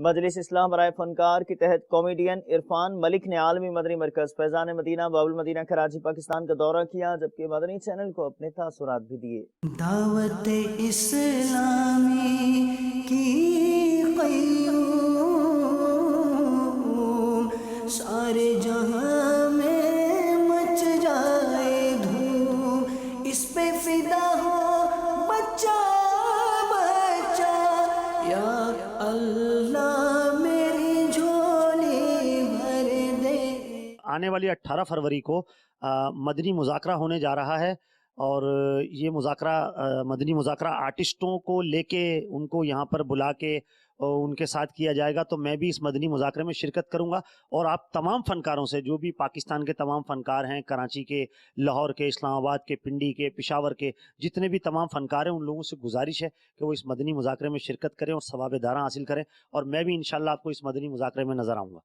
مجلس اسلام برائے فنکار کے تحت کامیڈین عرفان ملک نے عالمی مدنی مرکز فیضان مدینہ باب المدینہ کراچی پاکستان کا دورہ کیا، جبکہ مدنی چینل کو اپنے تاثرات بھی دیے۔ دعوت اسلامی کی قیوم سارے جہاں میں مچ جائے دھوم، اس پہ فدا ہو بچہ بچہ، یا اللہ میری جھولی بھر دے۔ آنے والی 18 فروری کو مدنی مذاکرہ ہونے جا رہا ہے، اور یہ مذاکرہ مدنی مذاکرہ آرٹسٹوں کو لے کے ان کو یہاں پر بلا کے ان کے ساتھ کیا جائے گا۔ تو میں بھی اس مدنی مذاکرے میں شرکت کروں گا، اور آپ تمام فنکاروں سے، جو بھی پاکستان کے تمام فنکار ہیں، کراچی کے، لاہور کے، اسلام آباد کے، پنڈی کے، پشاور کے، جتنے بھی تمام فنکار ہیں، ان لوگوں سے گزارش ہے کہ وہ اس مدنی مذاکرے میں شرکت کریں اور ثواب دارہ حاصل کریں، اور میں بھی انشاءاللہ آپ کو اس مدنی مذاکرے میں نظر آؤں گا۔